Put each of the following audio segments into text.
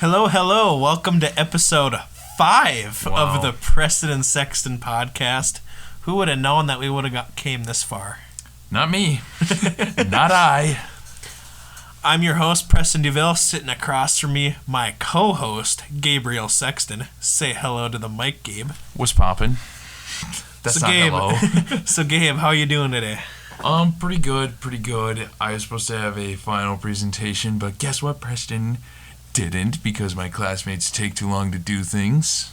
Hello, hello. Welcome to episode 5 of the Prestin Sexton podcast. Who would have known that we would have came this far? Not me. Not I. I'm your host, Preston DeVille. Sitting across from me, my co-host, Gabriel Sexton. Say hello to the mic, Gabe. What's poppin'? That's not Gabe, hello. So, Gabe, how you doing today? Pretty good. I was supposed to have a final presentation, but guess what, Preston? Didn't, because my classmates take too long to do things.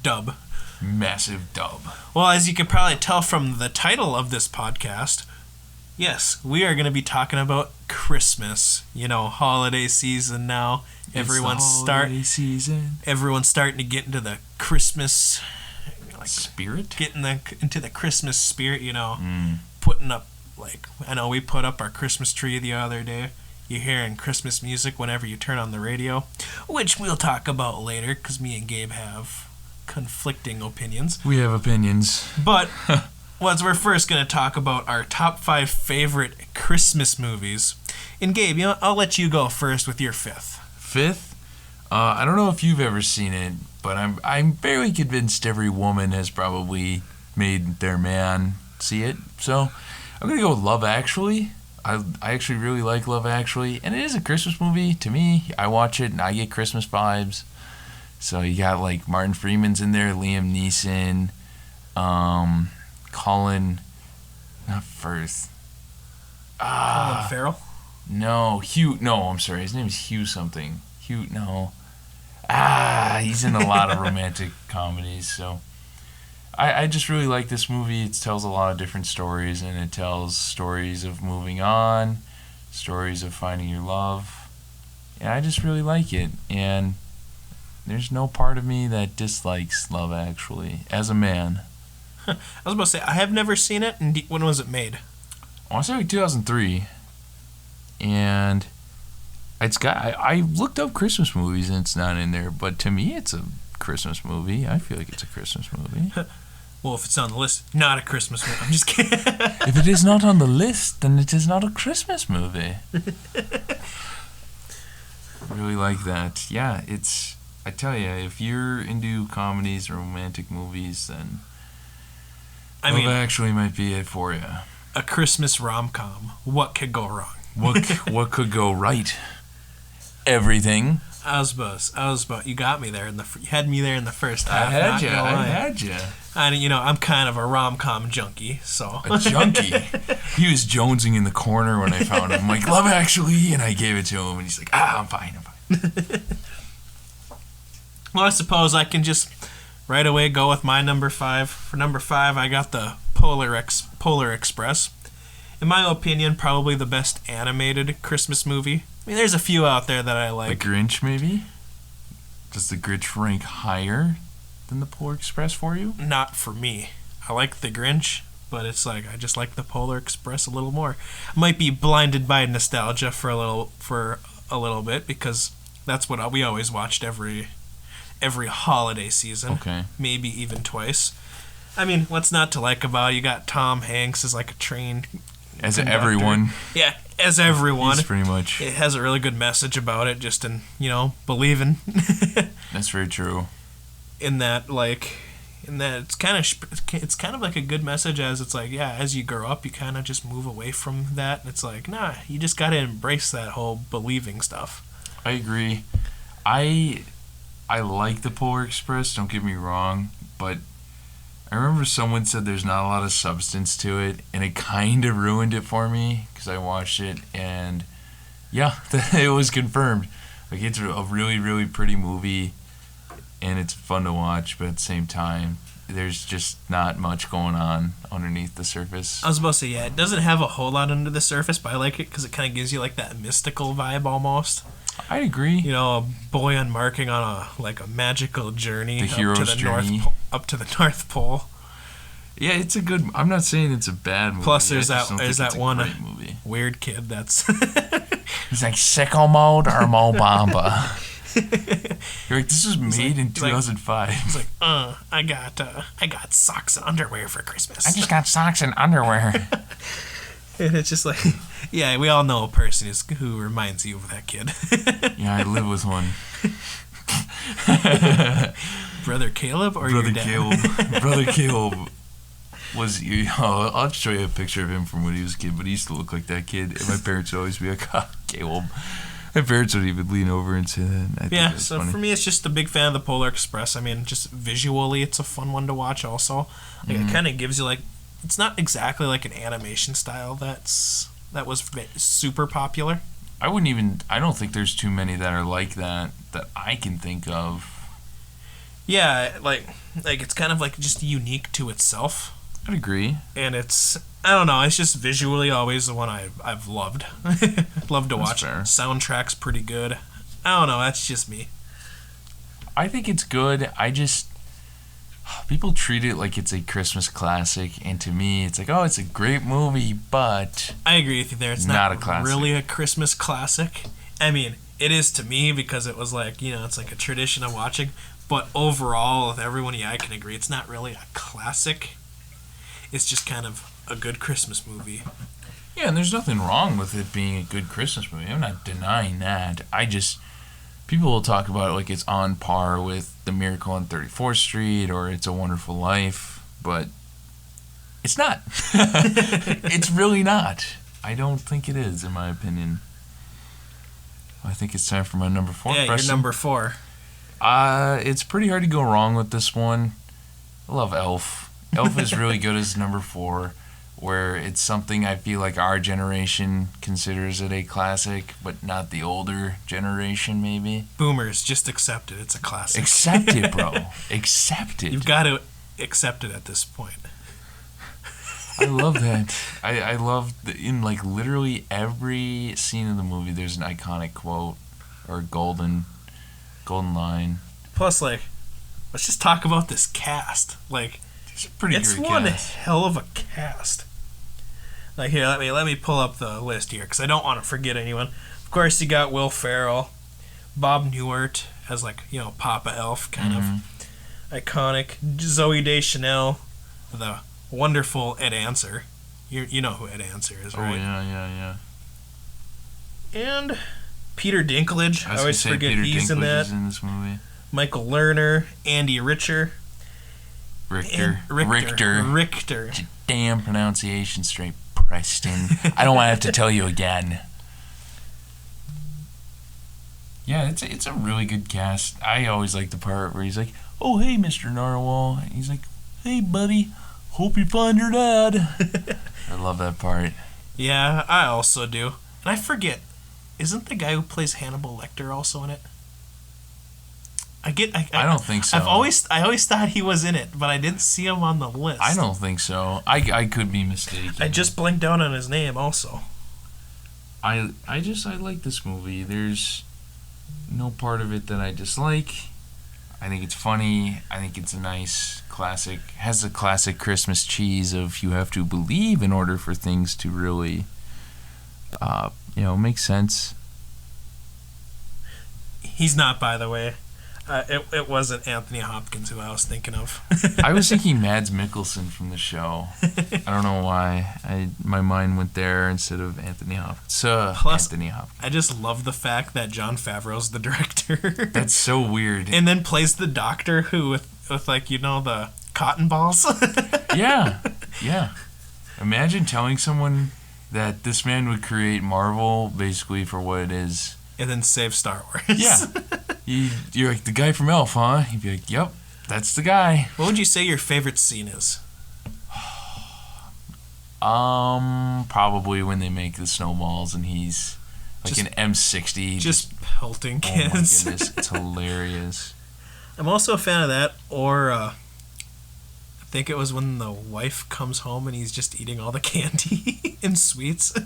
Dub. Massive dub. Well, as you can probably tell from the title of this podcast, yes, we are going to be talking about Christmas. You know, holiday season now. Everyone's starting to get into the Christmas spirit. Getting into the Christmas spirit. You know, putting up I know we put up our Christmas tree the other day. You're hearing Christmas music whenever you turn on the radio, which we'll talk about later because me and Gabe have conflicting opinions. We have opinions. But we're first going to talk about our top 5 favorite Christmas movies. And Gabe, I'll let you go first with your 5th. 5th? I don't know if you've ever seen it, but I'm very convinced every woman has probably made their man see it. So I'm going to go with Love Actually. I actually really like Love Actually, and it is a Christmas movie to me. I watch it and I get Christmas vibes. So you got Martin Freeman's in there, Liam Neeson, Colin Farrell? No, Hugh. No, I'm sorry. His name is Hugh something. He's in a lot of romantic comedies. So I just really like this movie. It tells a lot of different stories, and it tells stories of moving on, stories of finding your love. And I just really like it. And there's no part of me that dislikes Love Actually as a man. I was about to say, I have never seen it. And when was it made? I want to say 2003. And it's got. I looked up Christmas movies and it's not in there, but to me it's a Christmas movie. I feel like it's a Christmas movie. Well, if it's on the list, not a Christmas movie. I'm just kidding. If it is not on the list, then it is not a Christmas movie. I really like that. Yeah, I tell you, if you're into comedies or romantic movies, then Love Actually might be it for you. A Christmas rom-com. What could go wrong? What could go right? Everything. I was about. You got me there you had me there in the first half. I had you. I'm kind of a rom-com junkie, so. A junkie? He was jonesing in the corner when I found him. I'm like, Love Actually, and I gave it to him, and he's like, I'm fine. Well, I suppose I can just right away go with my number 5. For number 5, I got the Polar Express. In my opinion, probably the best animated Christmas movie. I mean, there's a few out there that I like. The Grinch, maybe? Does the Grinch rank higher than the Polar Express for you? Not for me. I like the Grinch, but it's I just like the Polar Express a little more. I might be blinded by nostalgia for a little bit because that's what we always watched every holiday season. Okay. Maybe even twice. I mean, what's not to like about it? You got Tom Hanks as a trained as conductor. Everyone. Yeah, as everyone. He's pretty much. It has a really good message about it, just in, believing. That's very true. In that it's kind of like a good message as it's as you grow up, you kind of just move away from that. And it's nah, you just got to embrace that whole believing stuff. I agree. I like the Polar Express, don't get me wrong, but I remember someone said there's not a lot of substance to it, and it kind of ruined it for me because I watched it, and yeah, it was confirmed. It's a really, really pretty movie, and it's fun to watch, but at the same time, there's just not much going on underneath the surface. I was about to say, it doesn't have a whole lot under the surface, but I like it because it kind of gives you that mystical vibe almost. I agree. A boy embarking on a magical journey. The hero's journey. Up to the North Pole. Yeah, it's a good. I'm not saying it's a bad movie. Plus, there's that one weird kid that's. He's sicko mode or Mo Bamba. You're this was made in 2005. He's I got socks and underwear for Christmas. I just got socks and underwear. And it's just yeah, we all know a person who reminds you of that kid. Yeah, I live with one. Brother Caleb or Brother your dad? Caleb. Brother Caleb was. I'll show you a picture of him from when he was a kid, but he used to look like that kid. And my parents would always be like, Caleb. My parents would even lean over and say that. I think So funny. for me, it's just a big fan of the Polar Express. I mean, just visually, it's a fun one to watch also. Like, it kind of gives you, like, it's not exactly like an animation style that was super popular. I don't think there's too many that are like that I can think of. Yeah, like it's kind of like just unique to itself. I'd agree. And it's, I don't know, it's just visually always the one I've loved. Love to watch. Fair. Soundtrack's pretty good. I don't know, that's just me. I think it's good. People treat it like it's a Christmas classic, and to me, it's like, oh, it's a great movie, but I agree with you there. It's not not a classic. really a Christmas classic. I mean, it is to me because it was like, it's like a tradition of watching. But overall, with everyone, I can agree, it's not really a classic. It's just kind of a good Christmas movie. Yeah, and there's nothing wrong with it being a good Christmas movie. I'm not denying that. People will talk about it like it's on par with The Miracle on 34th Street or It's a Wonderful Life, but it's not. It's really not. I don't think it is, in my opinion. I think it's time for my number 4. Yeah, Preston. you're number 4. It's pretty hard to go wrong with this one. I love Elf. Elf is really good as number 4, where it's something I feel like our generation considers it a classic, but not the older generation, maybe. Boomers, just accept it. It's a classic. Accept it, bro. Accept it. You've got to accept it at this point. I love that. I love in like literally every scene of the movie, there's an iconic quote or a golden line. Plus, like, let's just talk about this cast. Like, It's a pretty it's great one cast. hell of a cast. Like, here, let me pull up the list here because I don't want to forget anyone. Of course, you got Will Ferrell, Bob Newhart as like Papa Elf, kind of iconic. Zoe Deschanel, the wonderful Ed Answer. You know who Ed Answer is, right? Oh yeah. And Peter Dinklage. I was always gonna say forget Peter he's in Dinklage that. is in this movie. Michael Lerner, Andy Richter. Richter. Damn pronunciation straight, Preston. I don't want to have to tell you again. Yeah, it's a really good cast. I always like the part where he's like, "Oh, hey, Mr. Narwhal." And he's like, "Hey, buddy. Hope you find your dad." I love that part. Yeah, I also do. And I forget, isn't the guy who plays Hannibal Lecter also in it? I don't think so. I always thought he was in it, but I didn't see him on the list. I don't think so. I could be mistaken. I just blanked out on his name also. I like this movie. There's no part of it that I dislike. I think it's funny. I think it's a nice classic. Has the classic Christmas cheese of you have to believe in order for things to really, make sense. He's not, by the way. It wasn't Anthony Hopkins who I was thinking of. I was thinking Mads Mikkelsen from the show. I don't know why. My mind went there instead of Anthony Hopkins. Plus, Anthony Hopkins. I just love the fact that Jon Favreau's the director. That's so weird. And then plays the doctor who with like the cotton balls. Yeah. Imagine telling someone that this man would create Marvel basically for what it is. And then save Star Wars. Yeah. You're like, the guy from Elf, huh? He'd be like, yep, that's the guy. What would you say your favorite scene is? Probably when they make the snowballs and he's like an M60. Just pelting kids. Oh my goodness, it's hilarious. I'm also a fan of that, or I think it was when the wife comes home and he's just eating all the candy and sweets.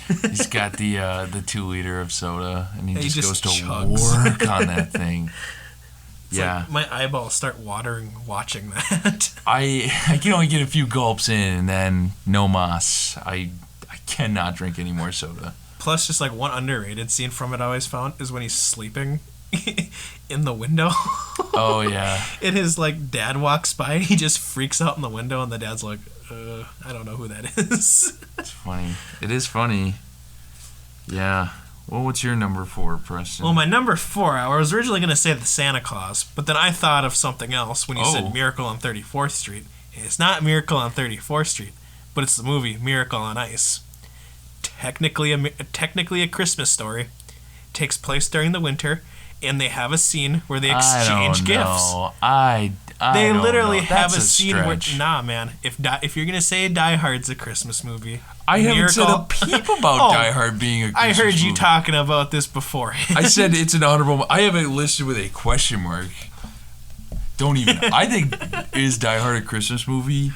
He's got the 2-liter of soda, and he just goes to chugs. work on that thing. It's like my eyeballs start watering watching that. I can only get a few gulps in, and then no mas. I cannot drink any more soda. Plus, just like one underrated scene from it I always found is when he's sleeping in the window. Oh, yeah. And his dad walks by and he just freaks out in the window, and the dad's like, I don't know who that is. It's funny. It is funny. Yeah. Well, what's your number 4, Preston? Well, my number 4, I was originally going to say the Santa Claus, but then I thought of something else when you said Miracle on 34th Street. It's not Miracle on 34th Street, but it's the movie Miracle on Ice. Technically a Christmas story. Takes place during the winter, and they have a scene where they exchange gifts. They literally have a scene where, nah, man. If you're gonna say Die Hard's a Christmas movie, I haven't said a peep about Die Hard being a Christmas movie. I heard you talking about this before. I said it's an honorable. I have it listed with a question mark. Don't even. I think is Die Hard a Christmas movie?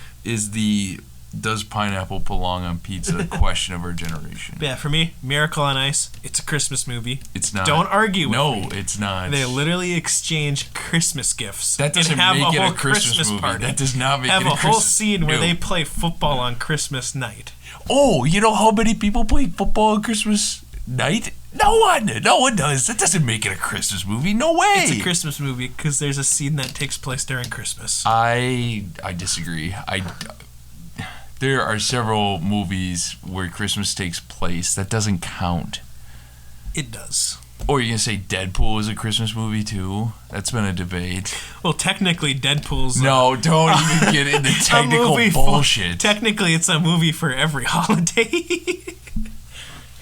Does pineapple belong on pizza? Question of our generation. Yeah, for me, Miracle on Ice, it's a Christmas movie. It's not. Don't argue with me. No, it's not. They literally exchange Christmas gifts. That doesn't make it a Christmas movie. Party. That does not make it a Christmas movie. Have a whole scene where they play football on Christmas night. Oh, you know how many people play football on Christmas night? No one does. That doesn't make it a Christmas movie. No way. It's a Christmas movie because there's a scene that takes place during Christmas. I disagree. There are several movies where Christmas takes place. That doesn't count. It does. Or you're going to say Deadpool is a Christmas movie too? That's been a debate. Well, technically Deadpool's... No, don't even get into technical bullshit. Technically, it's a movie for every holiday.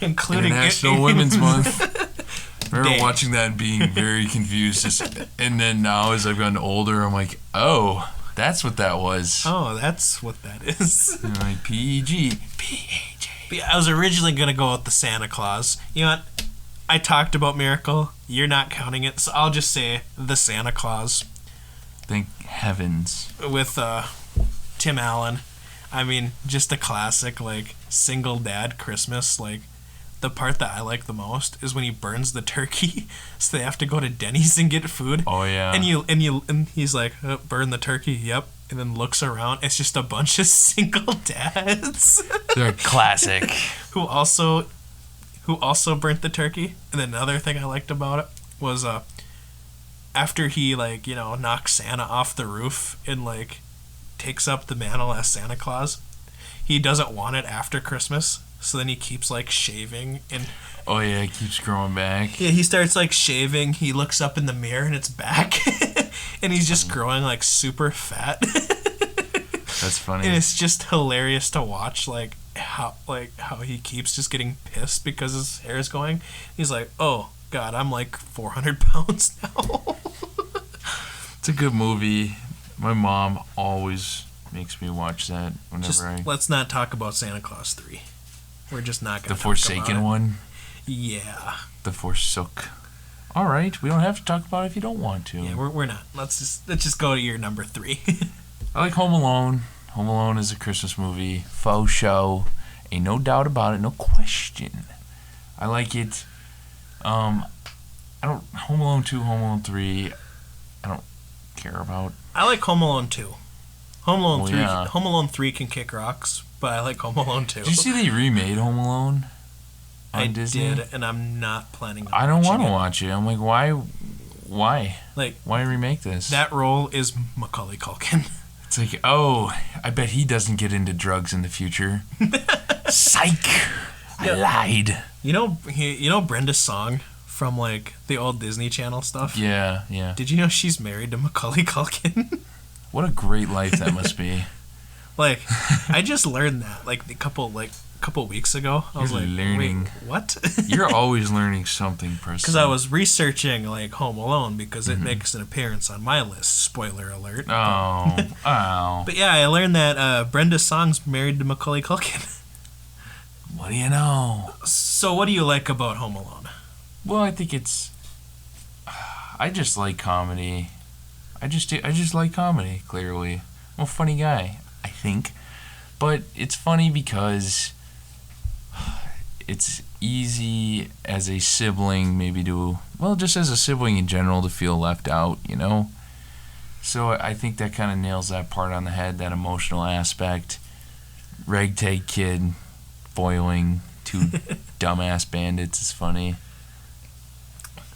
Including... International Women's Month. I remember watching that and being very confused. And then now as I've gotten older, I'm like, oh... That's what that was. Oh, that's what that is. Like PEG. PEG. Yeah, I was originally going to go with the Santa Claus. You know what? I talked about Miracle. You're not counting it, so I'll just say the Santa Claus. Thank heavens. With Tim Allen. I mean, just a classic, like, single dad Christmas. Like, the part that I like the most is when he burns the turkey, so they have to go to Denny's and get food. Oh yeah. And he's like, oh, burn the turkey, yep. And then looks around. It's just a bunch of single dads. They're classic. who also burnt the turkey. And then another thing I liked about it was after he knocks Santa off the roof and takes up the mantle as Santa Claus, he doesn't want it after Christmas. So then he keeps shaving and... Oh yeah, it keeps growing back. Yeah, he starts shaving. He looks up in the mirror and it's back. And he's just growing super fat. That's funny. And it's just hilarious to watch how he keeps just getting pissed because his hair is going. He's like, oh God, I'm 400 pounds now. It's a good movie. My mom always makes me watch that whenever let's not talk about Santa Claus 3. We're just not going to The Forsaken one? Yeah. The Forsook. All right, we don't have to talk about it if you don't want to. Yeah, we're not. Let's just go to your number 3. I like Home Alone. Home Alone is a Christmas movie. Faux show. Ain't no doubt about it. No question. I like it. Home Alone 2, Home Alone 3, I don't care about. I like Home Alone 2. Home Alone 3. Yeah. Home Alone 3 can kick rocks, but I like Home Alone 2. Did you see they remade Home Alone on Disney? Did, and I'm not planning on I don't want to watching watch it. I'm like, why? Why remake this? That role is Macaulay Culkin. It's like, oh, I bet he doesn't get into drugs in the future. Psych! I lied. You know Brenda's song from the old Disney Channel stuff? Yeah. Did you know she's married to Macaulay Culkin? What a great life that must be. I just learned that a couple weeks ago. I was learning. Wait, what? You're always learning something, Preston. Because I was researching Home Alone because it makes an appearance on my list. Spoiler alert. Oh. But yeah, I learned that Brenda's song's married to Macaulay Culkin. What do you know? So what do you like about Home Alone? Well, I think I just like comedy. I just like comedy, clearly. I'm a funny guy, I think. But it's funny because it's easy as a sibling just as a sibling in general to feel left out, So I think that kind of nails that part on the head, that emotional aspect. Ragtag kid foiling two dumbass bandits is funny.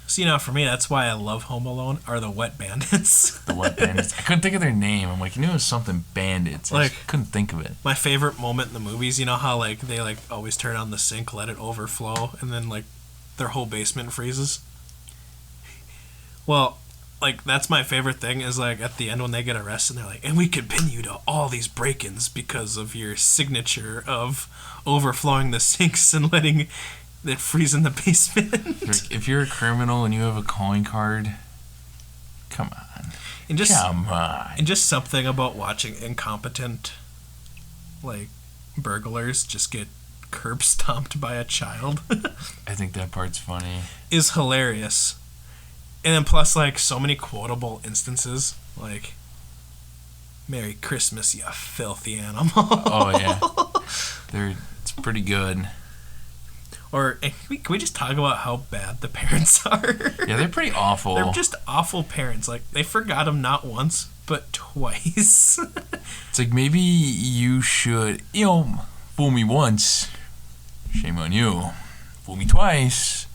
So, for me, that's why I love Home Alone, are the Wet Bandits. The Wet Bandits. I couldn't think of their name. I'm like, I knew it was something bandits. I just couldn't think of it. My favorite moment in the movies, how, they, always turn on the sink, let it overflow, and then, their whole basement freezes. Well, like, that's my favorite thing is, like, at the end when they get arrested, they're like, and we can pin you to all these break-ins because of your signature of overflowing the sinks and letting it freeze in the basement. If you're a criminal and you have a calling card, come on. And just, come on. And just something about watching incompetent, like, burglars just get curb stomped by a child. I think that part's funny. Is hilarious. And then plus, like, so many quotable instances, like, Merry Christmas, you filthy animal. Oh, yeah. It's pretty good. Or, can we just talk about how bad the parents are? Yeah, they're pretty awful. They're just awful parents. Like, they forgot him not once, but twice. It's like, maybe you should, fool me once. Shame on you. Fool me twice.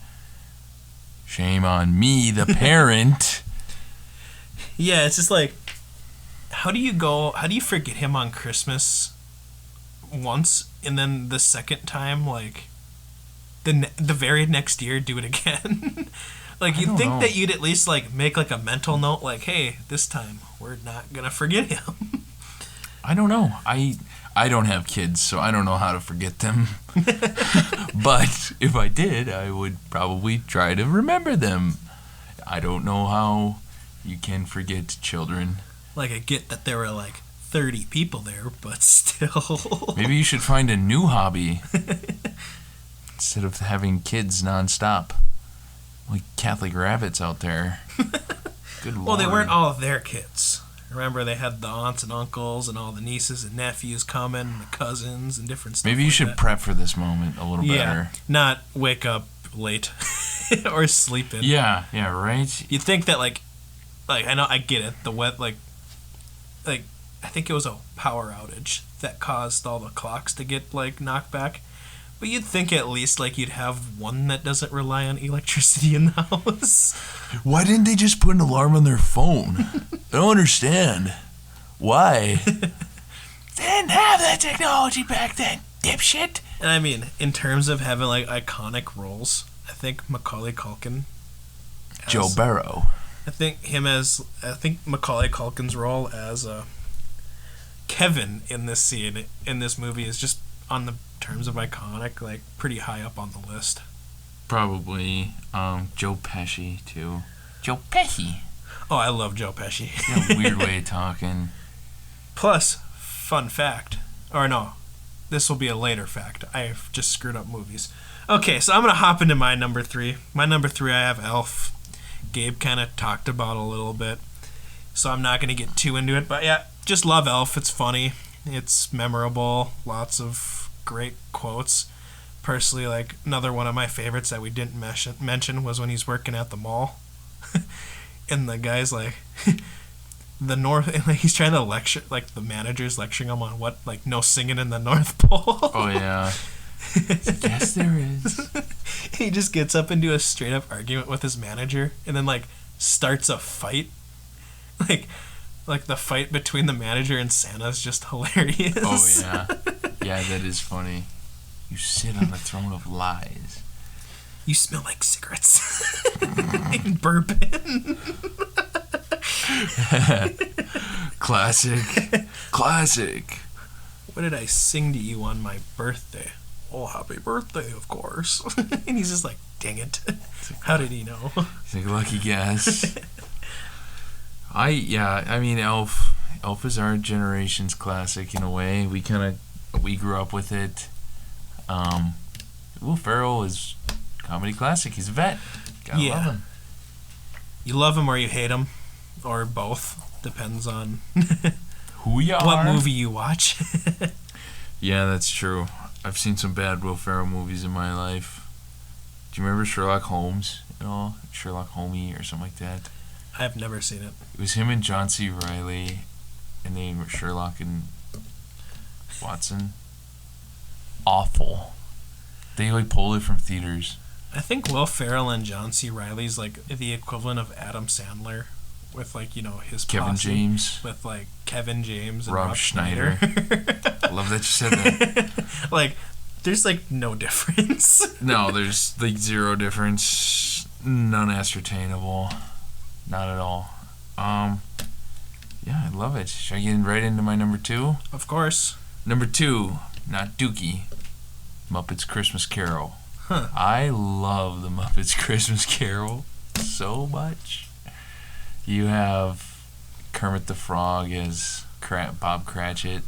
Shame on me, the parent. Yeah, it's just like, how do you forget him on Christmas once, and then the second time, like, the very next year, do it again? Like, you'd think that you'd at least, like, make, like, a mental note, like, hey, this time, we're not gonna forget him. I don't know. I don't have kids, so I don't know how to forget them. But if I did, I would probably try to remember them. I don't know how you can forget children. Like, I get that there were, like, 30 people there, but still. Maybe you should find a new hobby instead of having kids nonstop. Like Catholic rabbits out there. Good Lord. Well, they weren't all their kids. Remember, they had the aunts and uncles and all the nieces and nephews coming, and the cousins and different stuff. Maybe you should prep for this moment a little better. Not wake up late or sleep in. Yeah, right? You'd think that, like I know, I get it. The wet, like I think it was a power outage that caused all the clocks to get, like, knocked back. But you'd think at least, like, you'd have one that doesn't rely on electricity in the house. Why didn't they just put an alarm on their phone? I don't understand. Why? They didn't have that technology back then, dipshit. And I mean, in terms of having, like, iconic roles, I think Macaulay Culkin. Joe Burrow. I think Macaulay Culkin's role as Kevin in this scene, in this movie, is just, on the terms of iconic, like, pretty high up on the list. Probably Joe Pesci too. Joe Pesci. Oh, I love Joe Pesci. Yeah, weird way of talking. Plus, fun fact, or no, this will be a later fact. I've just screwed up movies. Okay, so I'm gonna hop into my number 3. My number 3, I have Elf. Gabe kind of talked about a little bit, so I'm not gonna get too into it. But yeah, just love Elf. It's funny. It's memorable. Lots of great quotes. Personally, like, another one of my favorites that we didn't mention was when he's working at the mall. And the guy's like, and, like, he's trying to lecture, like, the manager's lecturing him on what, like, no singing in the North Pole. Oh, yeah. Yes, there is. He just gets up into a straight up argument with his manager and then, like, starts a fight. Like the fight between the manager and Santa is just hilarious. Oh, yeah. Yeah, that is funny. You sit on the throne of lies. You smell like cigarettes. And bourbon. Classic. What did I sing to you on my birthday? Oh, happy birthday, of course. And he's just like, dang it. How did he know? He's like, lucky guess. I mean, Elf is our generation's classic in a way. We grew up with it. Will Ferrell is comedy classic. He's a vet. Gotta love him. You love him or you hate him, or both. Depends on who you are. What movie you watch. Yeah, that's true. I've seen some bad Will Ferrell movies in my life. Do you remember Sherlock Holmes at all? Sherlock Homie or something like that? I have never seen it. It was him and John C. Reilly, and they were Sherlock and Watson. Awful. They, like, pulled it from theaters. I think Will Ferrell and John C. Reilly's, like, the equivalent of Adam Sandler with, like, his Kevin posse, James. with, like, Kevin James and Rob Schneider. I love that you said that. Like, There's like no difference. No, there's like zero difference. None ascertainable. Not at all. Yeah, I love it. Should I get right into my number 2? Of course. Number 2, not Dookie. Muppets Christmas Carol. Huh. I love the Muppets Christmas Carol so much. You have Kermit the Frog as Bob Cratchit.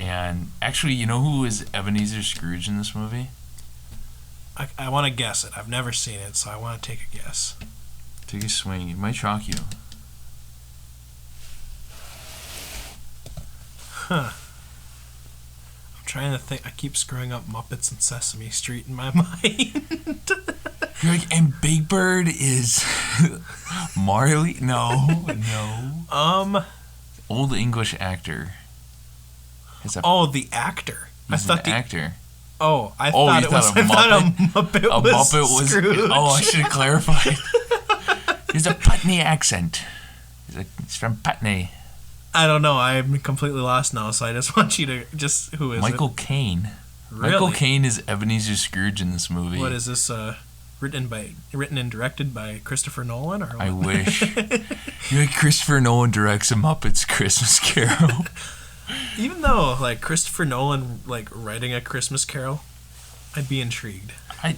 And actually, you know who is Ebenezer Scrooge in this movie? I want to guess it. I've never seen it, so I want to take a guess. Take a swing. It might shock you. Huh. I'm trying to think. I keep screwing up Muppets and Sesame Street in my mind. You're like, and Big Bird is Marley? No. Old English actor. The actor. He's an actor. I thought a Muppet was Scrooge. I should have clarified. He's a Putney accent. He's from Putney. I don't know. I'm completely lost now, so I just want you to who is Michael Caine. Really? Michael Caine is Ebenezer Scrooge in this movie. What is this? Written and directed by Christopher Nolan, or what? I wish. You're like, Christopher Nolan directs a Muppets Christmas Carol. Even though, like, Christopher Nolan, like, writing a Christmas Carol, I'd be intrigued. I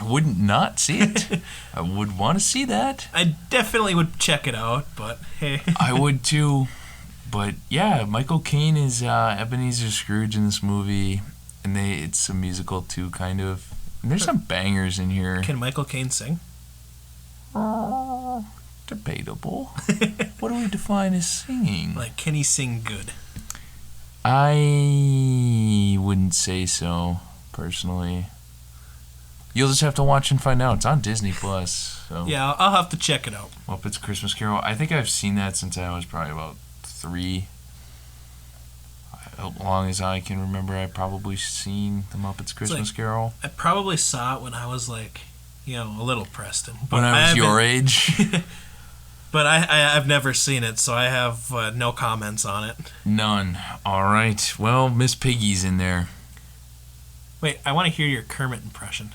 wouldn't not see it. I would want to see that. I definitely would check it out, but hey. I would too. But yeah, Michael Caine is Ebenezer Scrooge in this movie, and it's a musical too, kind of. And there's some bangers in here. Can Michael Caine sing? Debatable. What do we define as singing? Like, can he sing good? I wouldn't say so, personally. You'll just have to watch and find out. It's on Disney Plus. So. Yeah, I'll have to check it out. Muppets Christmas Carol. I think I've seen that since I was probably about 3. As long as I can remember, I've probably seen the Muppets Christmas Carol. I probably saw it when I was like, a little Preston. When I was your age? But I've never seen it, so I have no comments on it. None. All right. Well, Miss Piggy's in there. Wait, I want to hear your Kermit impression.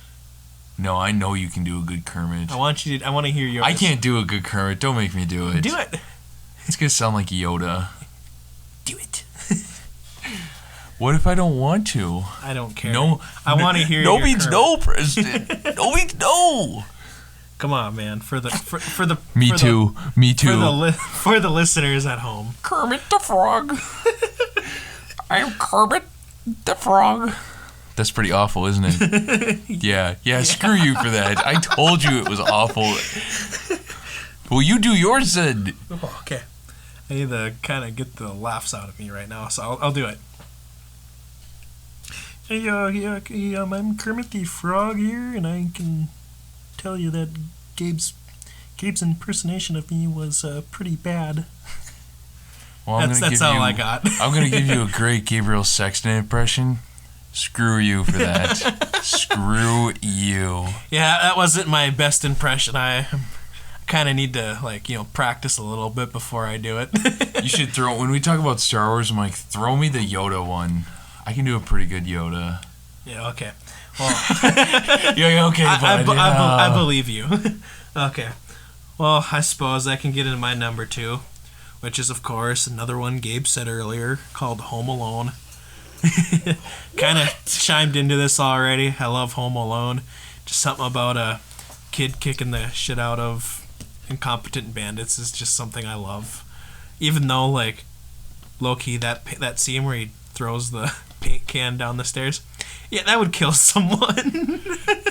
No, I know you can do a good Kermit. I want to hear yours. I can't do a good Kermit. Don't make me do it. Do it. It's going to sound like Yoda. Do it. What if I don't want to? I don't care. No. I want to hear no your means Kermit. no, Preston. No means no. Come on, man. For the Me too. For the listeners at home. Kermit the Frog. I'm Kermit the Frog. That's pretty awful, isn't it? Yeah. Screw you for that. I told you it was awful. Well, you do yours then. Oh, okay. I need to kind of get the laughs out of me right now, so I'll do it. Hey, I'm Kermit the Frog here, and I can tell you that Gabe's impersonation of me was pretty bad. Well, that's all I got. I'm going to give you a great Gabriel Sexton impression. Screw you for that. Screw you. Yeah, that wasn't my best impression. I kind of need to, practice a little bit before I do it. You should when we talk about Star Wars, I'm like, throw me the Yoda one. I can do a pretty good Yoda. Yeah, okay. Well, you're okay, bud. I believe you. Okay. Well, I suppose I can get into my number 2, which is, of course, another one Gabe said earlier, called Home Alone. Kind of chimed into this already. I love Home Alone. Just something about a kid kicking the shit out of incompetent bandits is just something I love. Even though, low-key, that scene where he throws the paint can down the stairs, yeah, that would kill someone.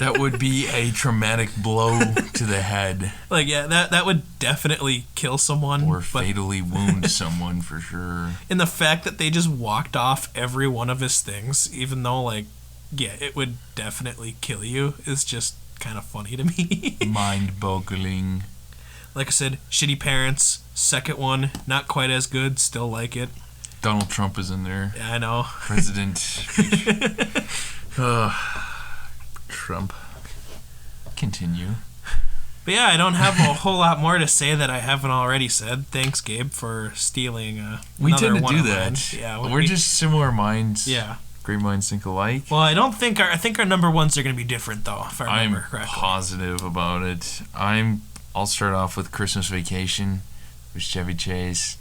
That would be a traumatic blow to the head. That would definitely kill someone. Or fatally wound someone for sure. And the fact that they just walked off every one of his things, even though, it would definitely kill you, is just kind of funny to me. Mind-boggling. Like I said, shitty parents. Second one, not quite as good. Still like it. Donald Trump is in there. Yeah, I know. President. Trump. Continue. But yeah, I don't have a whole lot more to say that I haven't already said. Thanks, Gabe, for stealing we tend to one do of that. mine. Yeah, we're just similar minds. Yeah. Great minds think alike. Well, I think our number ones are going to be different, though, if I remember I'm correctly. positive about it. I'll start off with Christmas Vacation with Chevy Chase.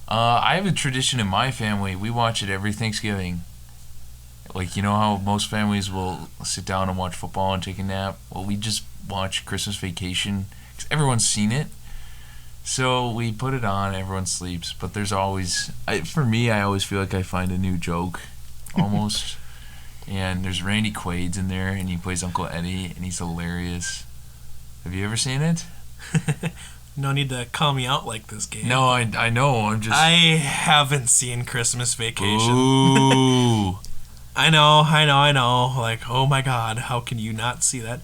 I have a tradition in my family. We watch it every Thanksgiving. Like, you know how most families will sit down and watch football and take a nap? Well, we just watch Christmas Vacation because everyone's seen it. So we put it on, everyone sleeps. But there's always, for me, I always feel like I find a new joke, almost. And there's Randy Quaid's in there, and he plays Uncle Eddie, and he's hilarious. Have you ever seen it? No need to call me out like this, Gabe. No, I know. I haven't seen Christmas Vacation. Ooh. I know. Like, oh my God, how can you not see that?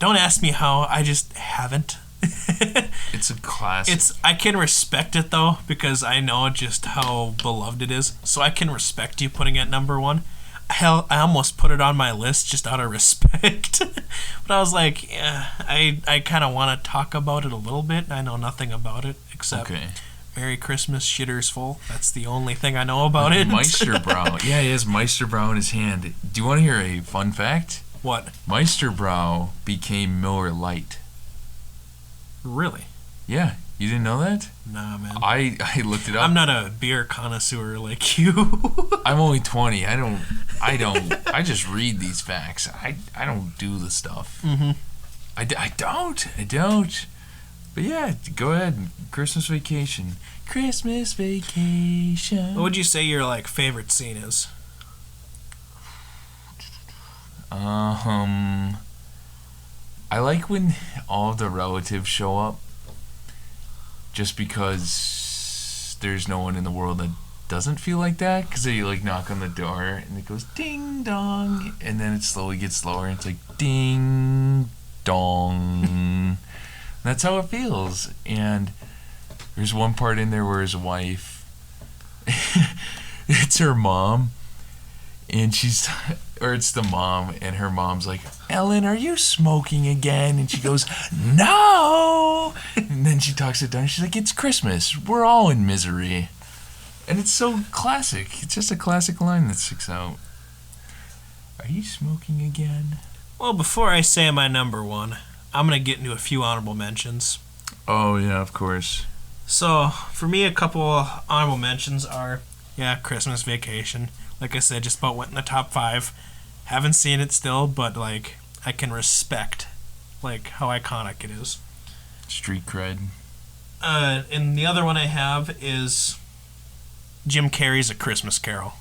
Don't ask me how. I just haven't. It's a classic. I can respect it though because I know just how beloved it is. So I can respect you putting it number one. Hell, I almost put it on my list just out of respect. But I was like, yeah, I kind of want to talk about it a little bit. I know nothing about it except Merry Christmas, Shitter's Full. That's the only thing I know about it. Meisterbrow. Yeah, he has Meisterbrow in his hand. Do you want to hear a fun fact? What? Meisterbrow became Miller Lite. Really? Yeah, you didn't know that? Nah, man. I looked it up. I'm not a beer connoisseur like you. I'm only 20. I just read these facts. I don't do the stuff. Mm-hmm. I don't. But yeah, go ahead. Christmas Vacation. Christmas Vacation. What would you say your favorite scene is? I like when all of the relatives show up. Just because there's no one in the world that doesn't feel like that. Because they knock on the door and it goes ding dong, and then it slowly gets slower and it's like ding dong. That's how it feels. And there's one part in there where his wife, it's her mom, and it's the mom, and her mom's like, Ellen, are you smoking again? And she goes, no! And then she talks it down. She's like, it's Christmas. We're all in misery. And it's so classic. It's just a classic line that sticks out. Are you smoking again? Well, before I say my number one, I'm going to get into a few honorable mentions. Oh, yeah, of course. So, for me, a couple honorable mentions are, Christmas Vacation. Like I said, just about went in the top 5. Haven't seen it still, but, I can respect, how iconic it is. Street cred. And the other one I have is Jim Carrey's A Christmas Carol.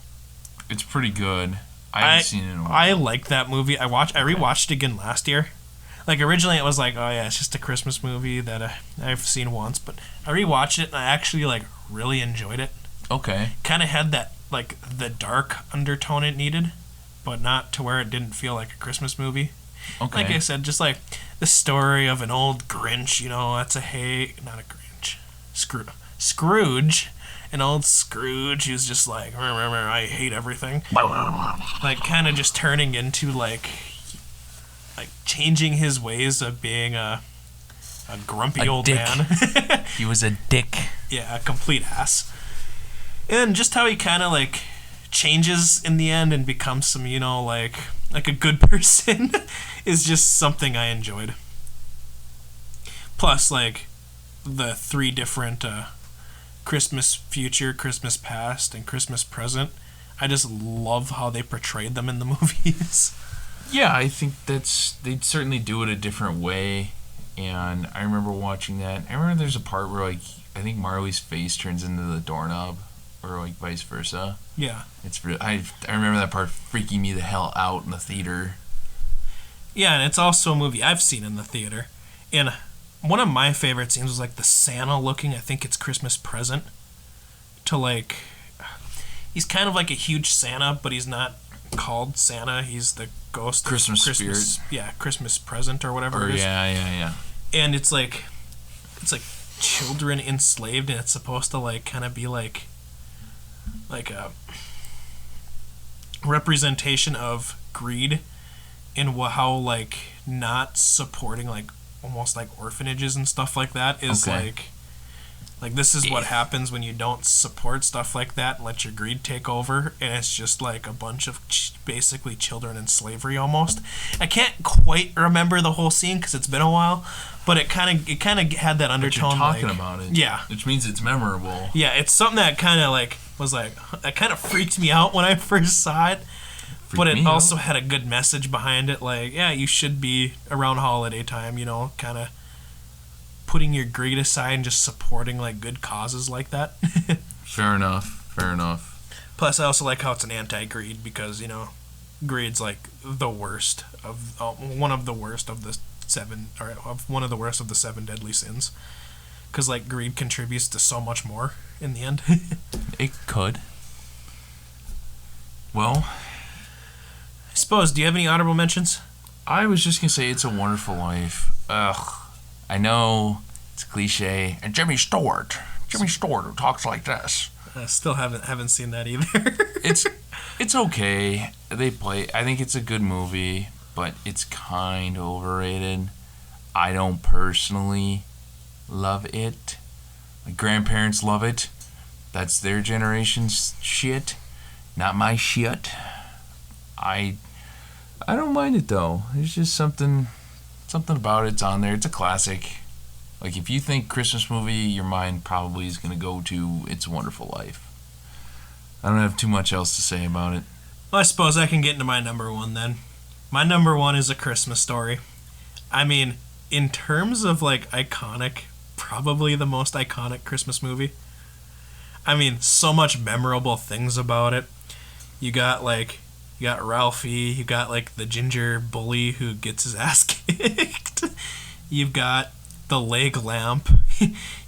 It's pretty good. I haven't seen it in a while. I like that movie. I rewatched it again last year. Originally it was oh yeah, it's just a Christmas movie that I've seen once, but I rewatched it and I actually really enjoyed it. Okay. Kind of had that the dark undertone it needed, but not to where it didn't feel like a Christmas movie. Okay. Like I said, just the story of an old Grinch, not a Grinch. Scrooge. An old Scrooge who's just I hate everything. Kind of just turning into changing his ways of being a grumpy old dick. man. He was a dick. Yeah, a complete ass. And just how he kind of changes in the end and becomes some, a good person is just something I enjoyed. Plus, the 3 different Christmas future, Christmas past, and Christmas present. I just love how they portrayed them in the movies. Yeah, I think they'd certainly do it a different way, and I remember watching that. I remember there's a part where I think Marley's face turns into the doorknob, or vice versa. Yeah, it's really, I remember that part freaking me the hell out in the theater. Yeah, and it's also a movie I've seen in the theater, and one of my favorite scenes was the Santa looking. I think it's Christmas present to he's kind of a huge Santa, but he's not called Santa. He's the ghost Christmas spirit. Yeah, Christmas present or whatever it is. Yeah. And it's children enslaved, and it's supposed to kind of be a representation of greed and how not supporting almost orphanages and stuff like that is okay. Like, this is what happens when you don't support stuff like that and let your greed take over, and it's just like a bunch of basically children in slavery almost. I can't quite remember the whole scene because it's been a while, but it kind of had that undertone. But you're talking about it. Yeah. Which means it's memorable. Yeah, it's something that kind of like was like, that kind of freaked me out when I first saw it. But it also had a good message behind it, like, yeah, you should be around holiday time, you know, kind of putting your greed aside and just supporting like good causes like that. Fair enough. Plus, I also like how it's an anti-greed because, you know, greed's like the worst of one of the worst of the seven deadly sins. Because like greed contributes to so much more in the end. It could. Well, I suppose. Do you have any honorable mentions? I was just gonna say It's a Wonderful Life. Ugh. I know it's cliche. And Jimmy Stewart who talks like this. I still haven't seen that either. It's okay. I think it's a good movie, but it's kind of overrated. I don't personally love it. My grandparents love it. That's their generation's shit, not my shit. I don't mind it though. There's just something about it's on there. It's a classic. Like, if you think Christmas movie, your mind probably is going to go to It's a Wonderful Life. I don't have too much else to say about it. Well, I suppose I can get into my number one then. My number one is A Christmas Story. I mean, in terms of like iconic, probably the most iconic Christmas movie. I mean, so much memorable things about it. You got Ralphie, you got like the ginger bully who gets his ass kicked. You've got the leg lamp.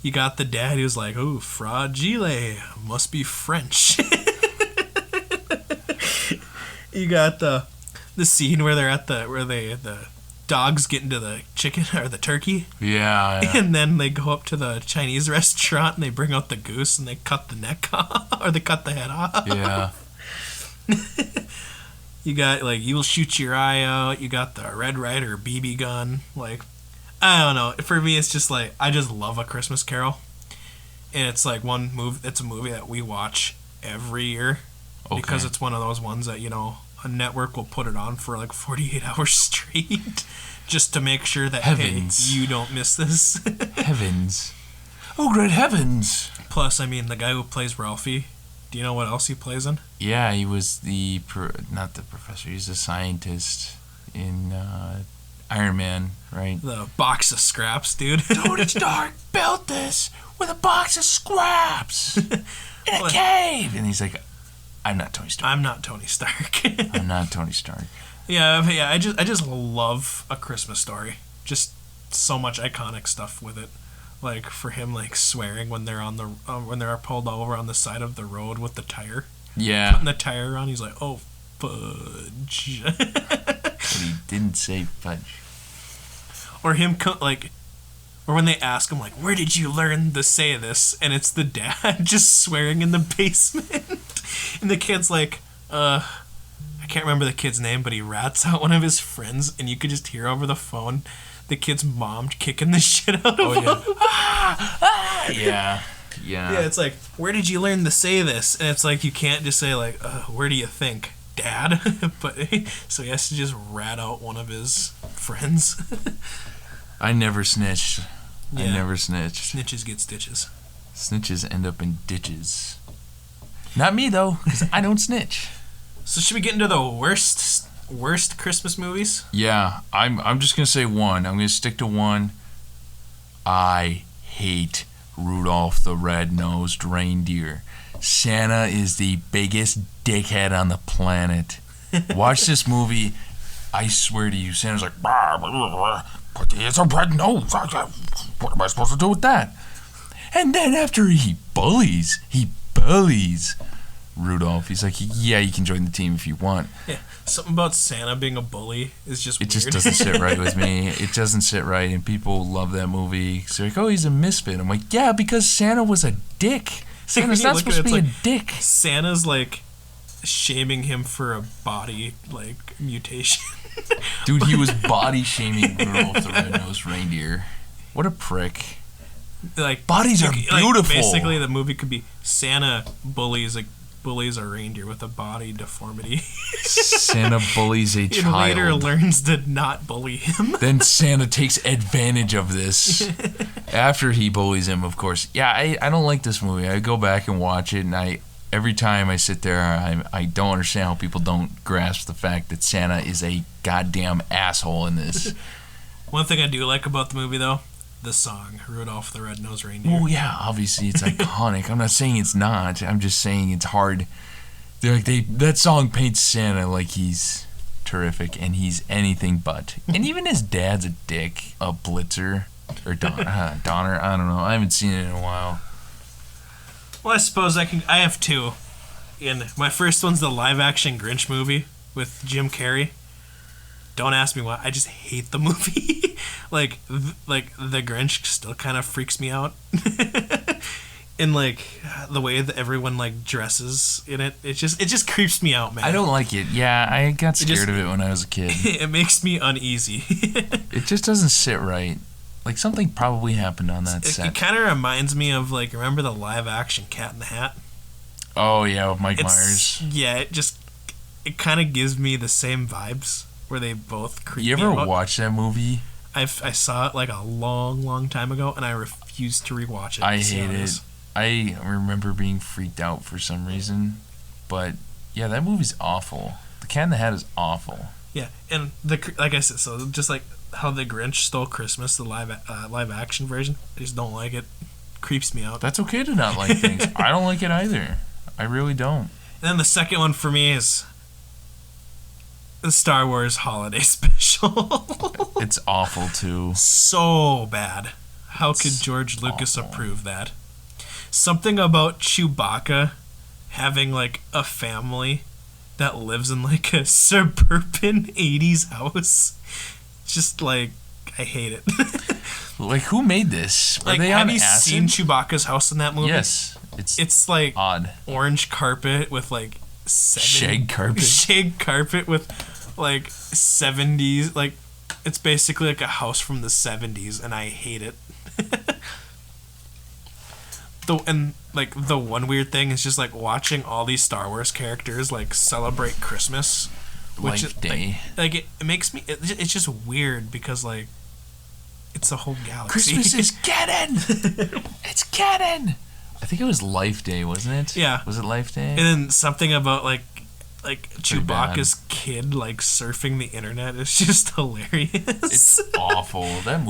You got the dad who's like, "Oh, fragile, must be French." You got the scene where the dogs get into the chicken or the turkey. Yeah. And then they go up to the Chinese restaurant and they bring out the goose and they cut the neck off or they cut the head off. Yeah. You got like You'll Shoot Your Eye Out. You got the Red Ryder BB gun. Like, I don't know. For me, it's just like I just love A Christmas Carol, and it's like it's a movie that we watch every year because it's one of those ones that, you know, a network will put it on for like 48 hours straight just to make sure that hey, you don't miss this. Heavens. Oh, great heavens. Plus, I mean, the guy who plays Ralphie, do you know what else he plays in? Yeah, he was not the professor, he's a scientist in Iron Man, right? The box of scraps, dude. Tony Stark built this with a box of scraps in a cave. And he's like, I'm not Tony Stark. I'm not Tony Stark. I'm not Tony Stark. Yeah, I just love A Christmas Story. Just so much iconic stuff with it. Like, for him, like, swearing when they're when they're pulled over on the side of the road with the tire. Yeah. Putting the tire on, he's like, "Oh, fudge." But he didn't say fudge. Or him, or when they ask him, like, "Where did you learn to say this?" And it's the dad just swearing in the basement. And the kid's like, I can't remember the kid's name, but he rats out one of his friends, and you could just hear over the phone the kid's mom kicking the shit out of him. Yeah. Yeah, it's like, "Where did you learn to say this?" And it's like, you can't just say, like, "Where do you think, Dad?" But so he has to just rat out one of his friends. I never snitched. Yeah. I never snitched. Snitches get stitches. Snitches end up in ditches. Not me, though, because I don't snitch. So should we get into the worst Christmas movies? Yeah, I'm just going to say one. I'm going to stick to one. I hate Rudolph the Red-Nosed Reindeer. Santa is the biggest dickhead on the planet. Watch this movie. I swear to you, Santa's like, "But it's a red nose. What am I supposed to do with that?" And then after he bullies Rudolph, he's like, "Yeah, you can join the team if you want." Yeah, something about Santa being a bully is just weird. It just doesn't sit right with me. It doesn't sit right, and people love that movie. So they're like, "Oh, he's a misfit." I'm like, yeah, because Santa was a dick. Santa's not supposed to be a dick. Santa's like shaming him for a body like mutation. Dude, he was body shaming Rudolph the Red-Nosed Reindeer. What a prick. Like bodies are beautiful. Like, basically, the movie could be Santa bullies a reindeer with a body deformity. Santa bullies a child. And later learns to not bully him. Then Santa takes advantage of this after he bullies him, of course. Yeah, I don't like this movie. I go back and watch it, and every time I sit there, I don't understand how people don't grasp the fact that Santa is a goddamn asshole in this. One thing I do like about the movie, though, the song, Rudolph the Red-Nosed Reindeer. Oh, yeah, obviously it's iconic. I'm not saying it's not. I'm just saying it's hard. That song paints Santa like he's terrific, and he's anything but. And even his dad's a dick, a blitzer, or Donner. I don't know. I haven't seen it in a while. Well, I suppose I have two. And my first one's the live-action Grinch movie with Jim Carrey. Don't ask me why. I just hate the movie. like the Grinch still kind of freaks me out. And the way that everyone dresses in it, it just creeps me out, man. I don't like it. Yeah, I got scared of it when I was a kid. It makes me uneasy. It just doesn't sit right. Like something probably happened on that set. It kind of reminds me of remember the live action Cat in the Hat? Oh yeah, with Mike Myers. Yeah, it kind of gives me the same vibes where they both creep me out. You ever watch that movie? I saw it a long time ago, and I refuse to rewatch it. I hate it. I remember being freaked out for some reason, but yeah, that movie's awful. The Cat in the Hat is awful. Yeah, and like I said, so just like how the Grinch Stole Christmas, the live action version, I just don't like it. Creeps me out. That's okay to not like things. I don't like it either. I really don't. And then the second one for me is the Star Wars Holiday Special. It's awful too. So bad. How could George Lucas approve that? Something about Chewbacca having a family that lives in a suburban 80s house. Just I hate it. Who made this? Are they have on you acid? seen Chewbacca's house in that movie? Yes. It's odd. Orange carpet with shag carpet. Shag carpet with 70s. It's basically a house from the 70s, and I hate it. The one weird thing is just watching all these Star Wars characters celebrate Christmas, which Life Day. It makes me. It's just weird because it's a whole galaxy. Christmas is canon. It's canon. I think it was Life Day, wasn't it? Yeah. Was it Life Day? And then something about Chewbacca's kid surfing the internet is just hilarious. It's awful. That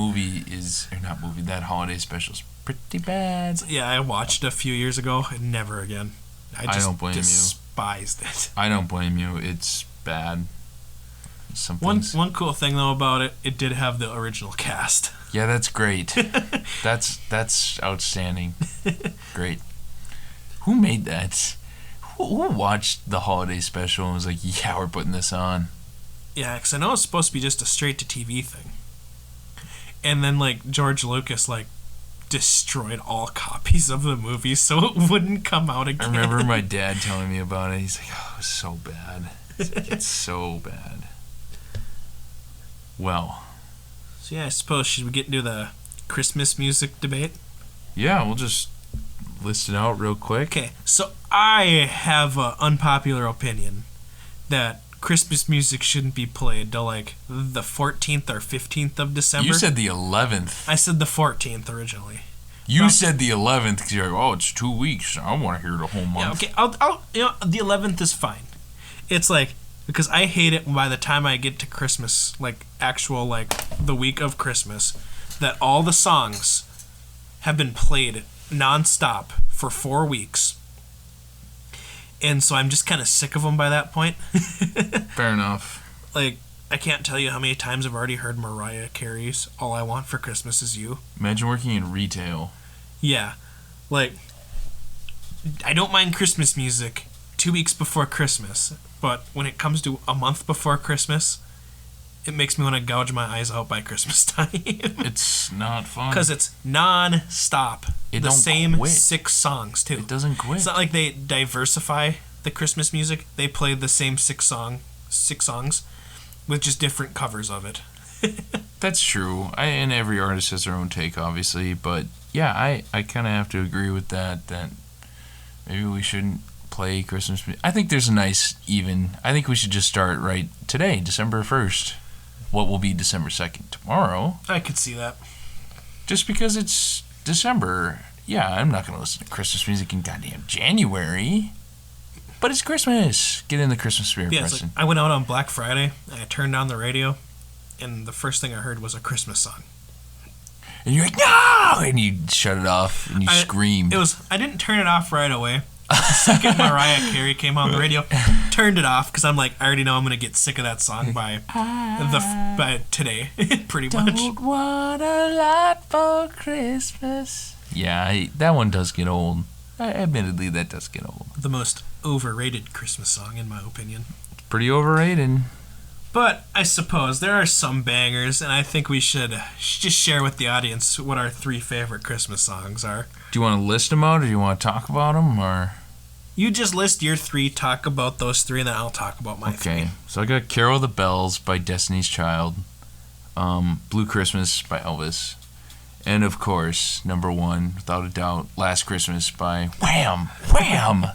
that holiday special is pretty bad. Yeah, I watched it a few years ago and never again. I don't blame you. Despised it. I don't blame you. It's bad. One cool thing though about it, it did have the original cast. Yeah, that's great. That's outstanding. Great. Who made that? Who watched the holiday special and was like, yeah, we're putting this on? Yeah, because I know it's supposed to be just a straight-to-TV thing. And then, George Lucas, destroyed all copies of the movie so it wouldn't come out again. I remember my dad telling me about it. He's like, oh, it's so bad. It's so bad. Well. So, yeah, I suppose, should we get into the Christmas music debate? Yeah, we'll just list it out real quick. Okay, so I have an unpopular opinion that Christmas music shouldn't be played till the 14th or 15th of December. You said the 11th. I said the 14th originally. You said the 11th because you're like, oh, it's 2 weeks. I want to hear the whole month. Yeah, okay, I'll the 11th is fine. It's because I hate it by the time I get to Christmas, actual the week of Christmas, that all the songs have been played nonstop for 4 weeks. And so I'm just kind of sick of them by that point. Fair enough. I can't tell you how many times I've already heard Mariah Carey's All I Want for Christmas Is You. Imagine working in retail. Yeah. I don't mind Christmas music 2 weeks before Christmas, but when it comes to a month before Christmas, it makes me want to gouge my eyes out by Christmas time. It's not fun. Because it's non-stop. The same 6 songs, too. It doesn't quit. It's not like they diversify the Christmas music. They play the same 6 songs with just different covers of it. That's true. And every artist has their own take, obviously. But yeah, I kind of have to agree with that maybe we shouldn't play Christmas music. I think there's a nice even. I think we should just start right today, December 1st. What will be December 2nd? Tomorrow. I could see that. Just because it's December. Yeah, I'm not going to listen to Christmas music in goddamn January. But it's Christmas. Get in the Christmas spirit, Yeah, Preston. I went out on Black Friday, and I turned on the radio, and the first thing I heard was a Christmas song. And you're like, no! And you shut it off, and you screamed. I didn't turn it off right away. The second Mariah Carey came on the radio, turned it off, because I'm like, I already know I'm going to get sick of that song by today, pretty much. Don't want a lot for Christmas. Yeah, that one does get old. Admittedly, that does get old. The most overrated Christmas song, in my opinion. It's pretty overrated. But I suppose there are some bangers, and I think we should just share with the audience what our 3 favorite Christmas songs are. Do you want to list them out, or do you want to talk about them, or? You just list your 3, talk about those 3, and then I'll talk about my 3. Okay, so I got Carol of the Bells by Destiny's Child, Blue Christmas by Elvis, and of course, number 1, without a doubt, Last Christmas by Wham! Wham!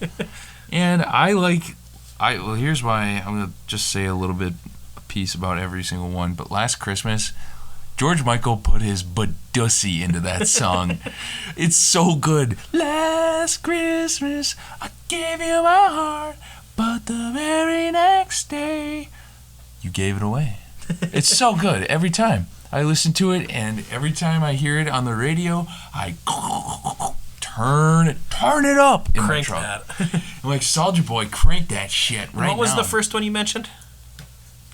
And well, here's why. I'm going to just say a little bit piece about every single one, but Last Christmas, George Michael put his badussy into that song. It's so good. Last Christmas, I gave you my heart, but the very next day, you gave it away. It's so good every time. I listen to it, and every time I hear it on the radio, I turn it up in Crank my truck. that. I'm like, Soulja Boy, crank that shit right now. What was the first one you mentioned?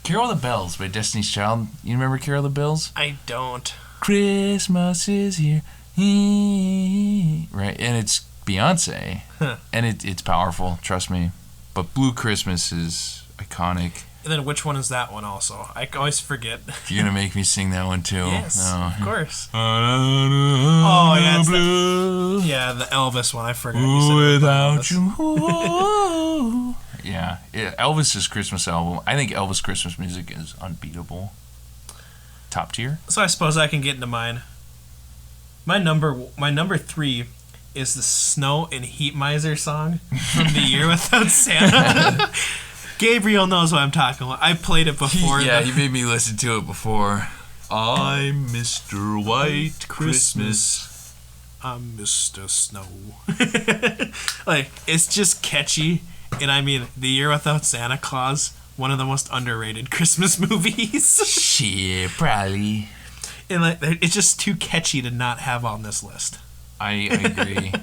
Carol of the Bells by Destiny's Child. You remember Carol of the Bells? I don't. Christmas is here. Right, and it's Beyonce. Huh. And it's powerful, trust me. But Blue Christmas is iconic. And then which one is that one also? I always forget. You're going to make me sing that one too. Yes, No. of course. Oh, yeah, it's the Elvis one. I forgot you said Without Elvis. you. Yeah, Elvis's Christmas album. I think Elvis Christmas music is unbeatable. Top tier. So I suppose I can get into mine. My number 3 is the Snow and Heat Miser song from The Year Without Santa. Gabriel knows what I'm talking about. I played it before. Yeah, he made me listen to it before. I'm Mr. White Christmas. I'm Mr. Snow. Like, it's just catchy. And I mean, The Year Without Santa Claus, one of the most underrated Christmas movies. Shit, probably. And like, it's just too catchy to not have on this list. I agree.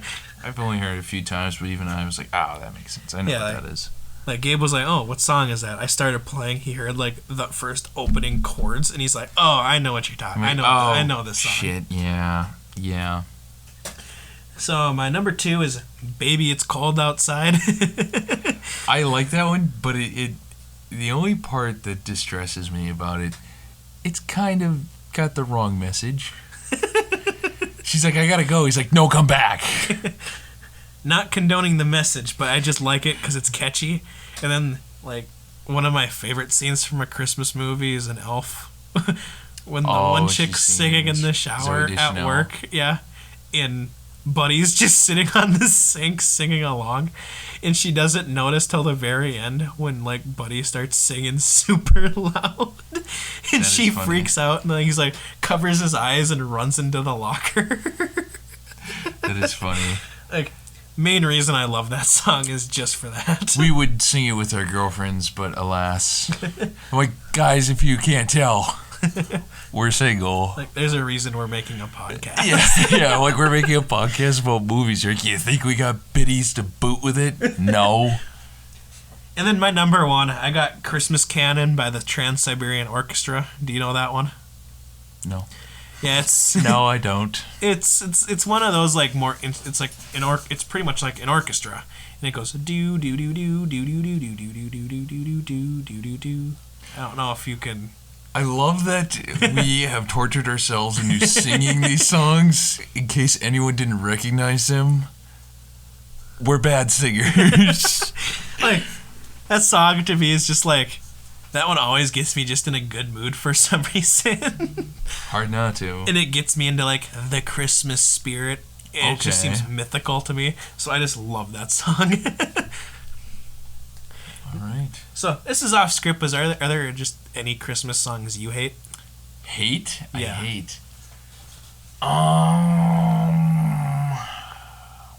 I've only heard it a few times, but even I was like, oh, that makes sense. I know what that is. Like, Gabe was like, oh, what song is that? I started playing. He heard, like, the first opening chords, and he's like, oh, I know what you're talking about. I know this song. Shit, yeah. So, my number 2 is Baby It's Cold Outside. I like that one, but it the only part that distresses me about it, it's kind of got the wrong message. She's like, I gotta go. He's like, no, come back. Not condoning the message, but I just like it because it's catchy. And then, like, one of my favorite scenes from a Christmas movie is an Elf. When the one chick's singing in the shower at work. Yeah. And Buddy's just sitting on the sink singing along. And she doesn't notice till the very end when, like, Buddy starts singing super loud. And she freaks out and then he's like, covers his eyes and runs into the locker. That is funny. Like, main reason I love that song is just for that. We would sing it with our girlfriends, but alas. I'm like, guys, if you can't tell, we're single. Like, there's a reason we're making a podcast. Yeah, like we're making a podcast about movies. Like, you think we got biddies to boot with it? No. And then my number 1, I got Christmas Canon by the Trans-Siberian Orchestra. Do you know that one? No. Yeah, it's no, I don't. It's one of those like more. It's like it's pretty much like an orchestra, and it goes do do do do do do do do do do do do do do do do do. I don't know if you can. I love that we have tortured ourselves into singing these songs in case anyone didn't recognize them. We're bad singers. Like, that song to me is just like That one always gets me just in a good mood for some reason. Hard not to. And it gets me into like the Christmas spirit. And it just seems mythical to me. So I just love that song. All right. So this is off script, but are there just any Christmas songs you hate? Hate? Yeah. I hate.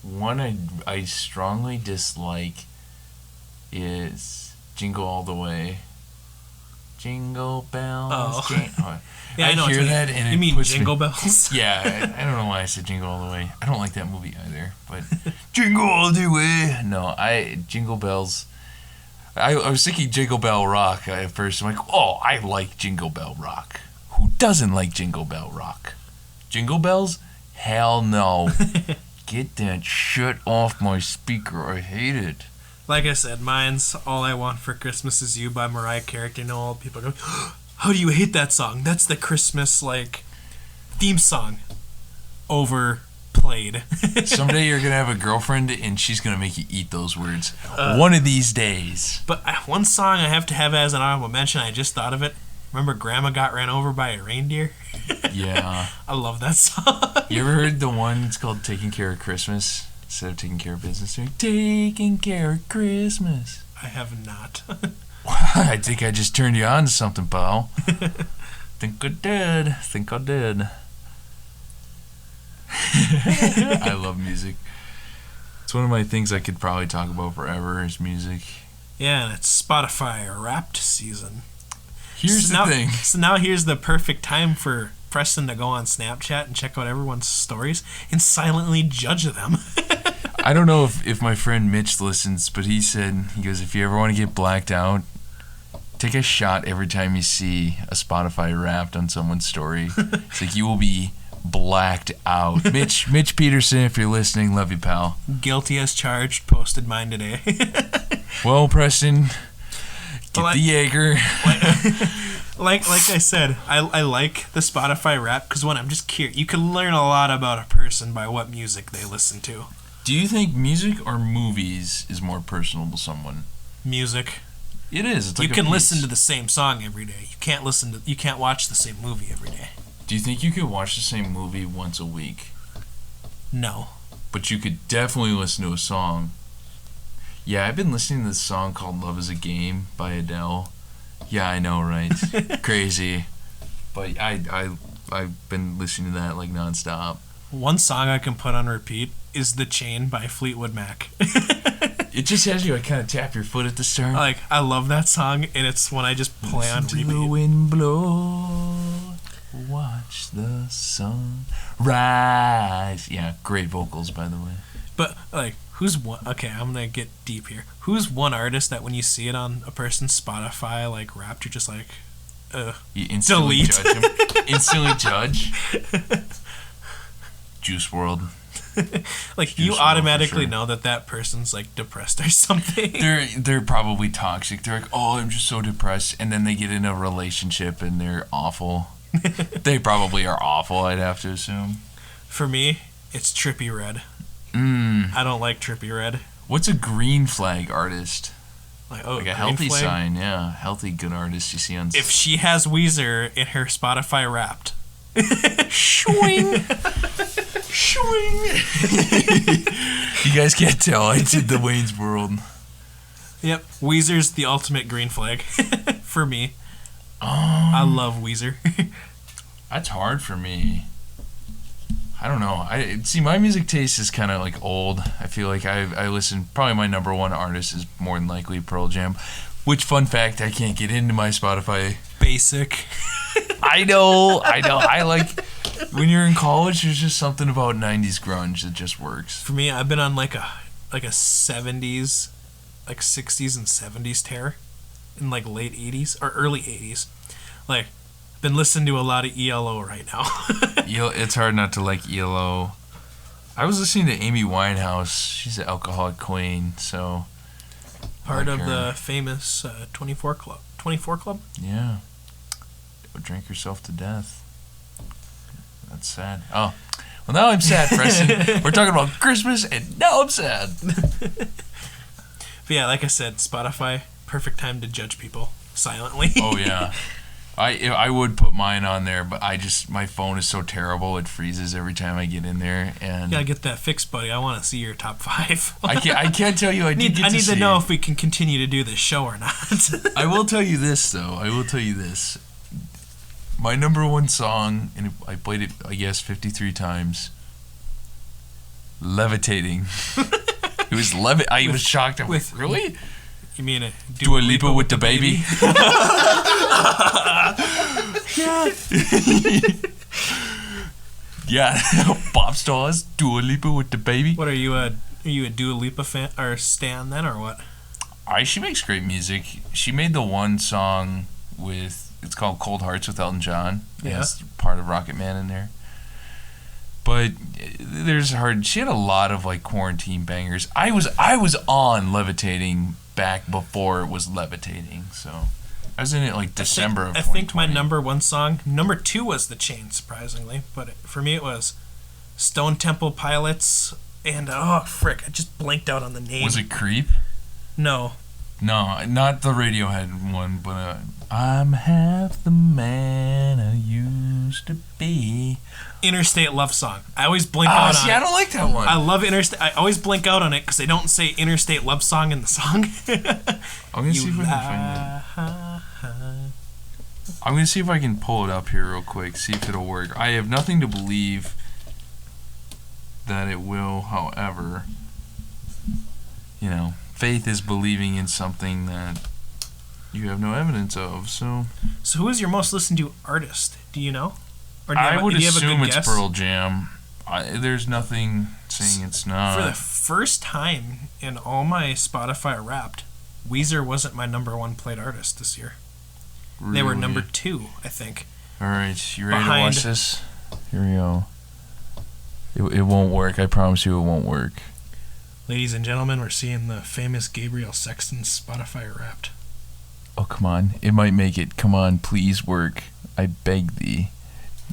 One I strongly dislike is Jingle All the Way. Jingle bells. Oh. Yeah, I know. I hear that and you it mean puts Jingle me, Bells? Yeah, I don't know why I said Jingle All the Way. I don't like that movie either, but Jingle All the Way. No, Jingle Bells. I was thinking Jingle Bell Rock at first. I'm like, oh, I like Jingle Bell Rock. Who doesn't like Jingle Bell Rock? Jingle Bells? Hell no. Get that shit off my speaker. I hate it. Like I said, mine's All I Want for Christmas Is You by Mariah Carey. I know all people go, how do you hate that song? That's the Christmas, like, theme song. Overplayed. Someday you're going to have a girlfriend and she's going to make you eat those words. One of these days. But one song I have to have as an honorable mention, I just thought of it. Remember Grandma Got Ran Over by a Reindeer? Yeah. I love that song. You ever heard the one, it's called Taking Care of Christmas? Instead of Taking Care of Business, Taking Care of Christmas. I have not. I think I just turned you on to something, pal. Think I did. I love music. It's one of my things I could probably talk about forever is music. Yeah, and it's Spotify Wrapped season. Here's the thing. So now here's the perfect time for Preston to go on Snapchat and check out everyone's stories and silently judge them. I don't know if my friend Mitch listens, but he goes, if you ever want to get blacked out, take a shot every time you see a Spotify Wrapped on someone's story. It's like you will be blacked out. Mitch Peterson, if you're listening, love you, pal. Guilty as charged, posted mine today. Well, Preston, get the Jaeger. Like I said, I like the Spotify Wrapped because when I'm just curious, you can learn a lot about a person by what music they listen to. Do you think music or movies is more personal to someone? Music. It is. It's like you can listen to the same song every day. You can't watch the same movie every day. Do you think you could watch the same movie once a week? No. But you could definitely listen to a song. Yeah, I've been listening to this song called Love Is a Game by Adele. Yeah, I know, right? Crazy. But I've been listening to that like nonstop. One song I can put on repeat is The Chain by Fleetwood Mac. It just has you kind of tap your foot at the start. Like, I love that song, and it's when I just play on repeat. The wind blow, watch the sun rise. Yeah, great vocals, by the way. But, like, who's one... Okay, I'm going to get deep here. Who's one artist that when you see it on a person's Spotify, like, Wrapped, you're just like, you instantly delete. Judge him. Instantly judge. Juice WRLD. Like, Juice you WRLD automatically for sure. know that person's, like, depressed or something. They're probably toxic. They're like, oh, I'm just so depressed. And then they get in a relationship and they're awful. They probably are awful, I'd have to assume. For me, it's Trippie Redd. I don't like Trippie Redd. What's a green flag artist? Like a healthy flag? sign, yeah. Healthy, good artist you see on... If she has Weezer in her Spotify Wrapped. Swing! Swing! You guys can't tell. I did the Wayne's World. Yep. Weezer's the ultimate green flag. For me. I love Weezer. That's hard for me. I don't know. See, my music taste is kind of like old. I feel like I listen. Probably my number one artist is more than likely Pearl Jam. Which, fun fact, I can't get into my Spotify. Basic. I know. I like when you're in college. There's just something about '90s grunge that just works. For me, I've been on like a 70s, like 60s and 70s tear, in like late 80s or early 80s. Like, been listening to a lot of ELO right now. It's hard not to like ELO. I was listening to Amy Winehouse. She's an alcoholic queen, so Part like of her. the famous 24 Club. 24 Club? Yeah. Don't drink yourself to death. That's sad. Oh. Well, now I'm sad, Preston. We're talking about Christmas, and now I'm sad. But yeah, like I said, Spotify, perfect time to judge people. silently. Oh yeah. I would put mine on there, but my phone is so terrible it freezes every time I get in there, and Gotta get that fixed, buddy. I want to see your top 5. I can't tell you. I need to know if we can continue to do this show or not. I will tell you this though. My number one song, and I played it, I guess, 53 times. Levitating. It was I was shocked. Really? You mean Dua Lipa with the baby? Yeah. Pop stars, Dua Lipa with the baby. What are you a Dua Lipa fan or stan then, or what? She makes great music. She made the one song it's called Cold Hearts with Elton John. Yeah. It's part of Rocket Man in there. But she had a lot of like quarantine bangers. I was on Levitating back before it was Levitating, so I was in it like December of 2020. I think my number one song, number 2 was The Chain, surprisingly, but for me it was Stone Temple Pilots and I just blanked out on the name. Was it Creep? No, not the Radiohead one, but I'm half the man I used to be. Interstate Love Song. I always blink out on it. I don't like that one. I love Interstate. I always blink out on it because they don't say Interstate Love Song in the song. I'm gonna see if I can find it. I'm gonna see if I can pull it up here real quick. See if it'll work. I have nothing to believe that it will. However, faith is believing in something that you have no evidence of. So who is your most listened to artist? Do you know? Or I would assume it's guess? Pearl Jam. There's nothing saying it's not. For the first time in all my Spotify Wrapped, Weezer wasn't my number 1 played artist this year. Really? They were number 2, I think. All right, you ready to watch this? Here we go. It won't work. I promise you it won't work. Ladies and gentlemen, we're seeing the famous Gabriel Sexton's Spotify Wrapped. Oh, come on. It might make it. Come on, please work. I beg thee.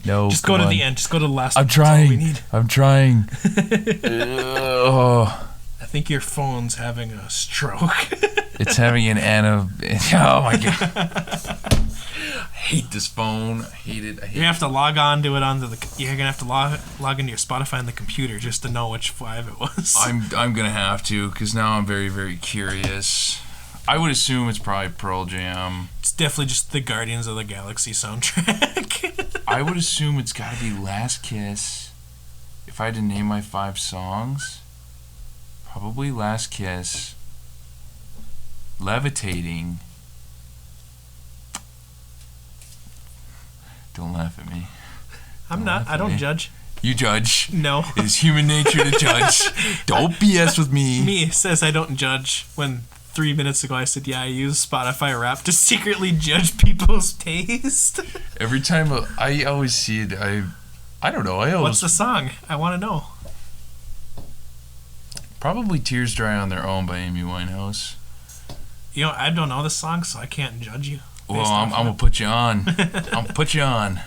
No, just go to the end. Just go to the last one. I'm trying. That's all we need. I'm trying. I think your phone's having a stroke. It's having an Oh my god. I hate this phone. I hate it. You have to log on to it you're gonna have to log into your Spotify on the computer just to know which 5 it was. I'm gonna have to, because now I'm very, very curious. I would assume it's probably Pearl Jam. It's definitely just the Guardians of the Galaxy soundtrack. I would assume it's got to be Last Kiss. If I had to name my 5 songs, probably Last Kiss, Levitating. Don't laugh at me. I'm not. I don't judge. You judge. No. It is human nature to judge. Don't BS with me. Me says I don't judge when 3 minutes ago I said, yeah, I use Spotify Wrapped to secretly judge people's taste. Every time I always see it, I don't know. What's the song? I want to know. Probably Tears Dry on Their Own by Amy Winehouse. I don't know the song, so I can't judge you. Well, I'm going to put you on. I'm going to put you on.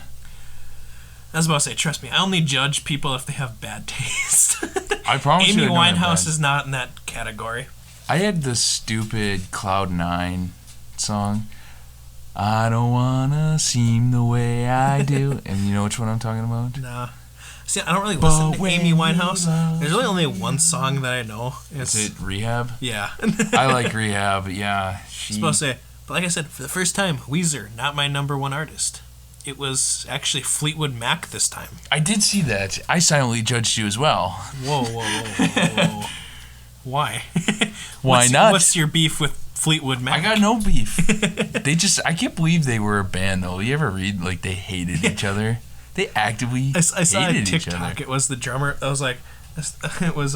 I was about to say, trust me, I only judge people if they have bad taste. I promise Amy you. Amy Winehouse is not in that category. I had the stupid Cloud 9 song. I don't wanna seem the way I do. And you know which one I'm talking about? Nah. See, I don't really listen to Amy Winehouse. There's really only one song that I know. Is it Rehab? Yeah. I like Rehab, yeah. I was supposed to say, but like I said, for the first time, Weezer, not my number 1 artist. It was actually Fleetwood Mac this time. I did see that. I silently judged you as well. Whoa. Why? Why not? What's your beef with Fleetwood Mac? I got no beef. I can't believe they were a band, though. You ever read, like, they hated each other? They actively hated each other. I saw a TikTok. It was the drummer. I was like, it was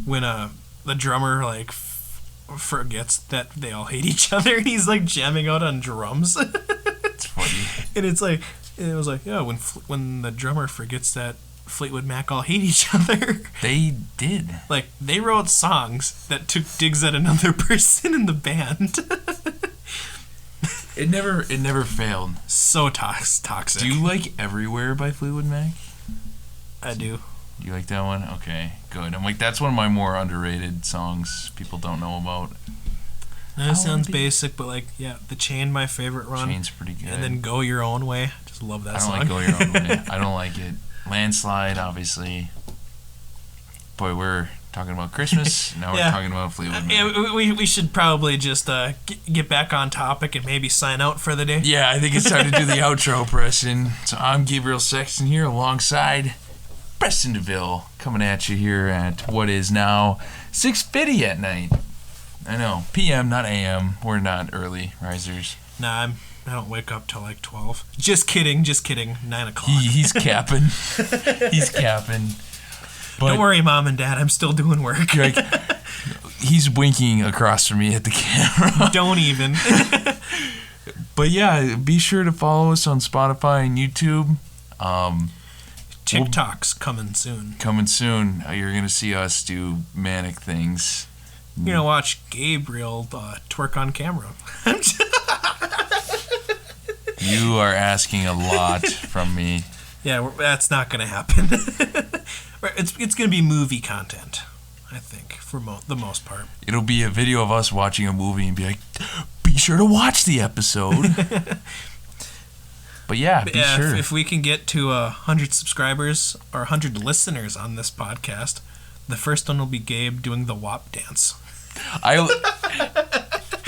when the drummer, like, forgets that they all hate each other, and he's, like, jamming out on drums. It's funny. And it was like, yeah, when the drummer forgets that Fleetwood Mac all hate each other. They did. Like, they wrote songs that took digs at another person in the band. It never failed. So toxic. Do you like Everywhere by Fleetwood Mac? I do. You like that one? Okay, good. I'm like, that's one of my more underrated songs people don't know about. That sounds basic, but like, yeah, The Chain, my favorite run. Chain's pretty good. And then Go Your Own Way. Just love that song. I don't like Go Your Own Way. I don't like it. Landslide, obviously. Boy, we're talking about Christmas. Now we're talking about Fleetwood Mac. Yeah, we should probably just get back on topic and maybe sign out for the day. Yeah, I think it's time to do the outro, Preston. So I'm Gabriel Sexton here alongside Preston DeVille, coming at you here at what is now 6:50 at night. I know, PM, not AM. We're not early risers. Nah, I don't wake up till like 12. Just kidding. 9 o'clock. He's capping. He's capping. But don't worry, Mom and Dad. I'm still doing work. Like, he's winking across from me at the camera. Don't even. But yeah, be sure to follow us on Spotify and YouTube. Tik Toks coming soon. Coming soon. You're going to see us do manic things. You're going to watch Gabriel twerk on camera. You are asking a lot from me. Yeah, that's not going to happen. It's going to be movie content, I think, for the most part. It'll be a video of us watching a movie and be like, be sure to watch the episode. But yeah, be sure. If we can get to 100 subscribers or 100 listeners on this podcast, the first one will be Gabe doing the WAP dance.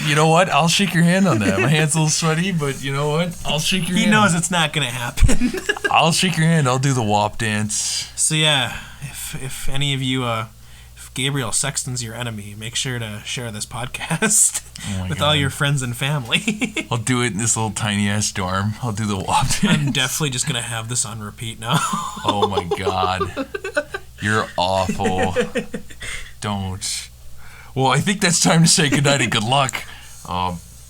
You know what? I'll shake your hand on that. My hand's a little sweaty, but you know what? I'll shake your hand. He knows it's not going to happen. I'll shake your hand. I'll do the WAP dance. So yeah, if any of you, if Gabriel Sexton's your enemy, make sure to share this podcast with all your friends and family. I'll do it in this little tiny ass dorm. I'll do the WAP dance. I'm definitely just going to have this on repeat now. Oh my God. You're awful. Don't. Well, I think that's time to say goodnight and good luck.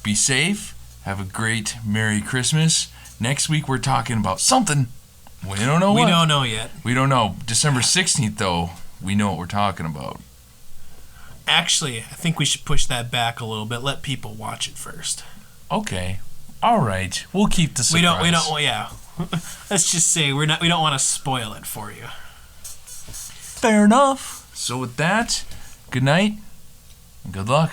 Be safe. Have a great Merry Christmas. Next week we're talking about something. We don't know what. We don't know yet. We don't know. December 16th, though, we know what we're talking about. Actually, I think we should push that back a little bit. Let people watch it first. Okay. All right. We'll keep the surprise. We don't. Yeah. Let's just say we don't want to spoil it for you. Fair enough. So with that, good night and good luck.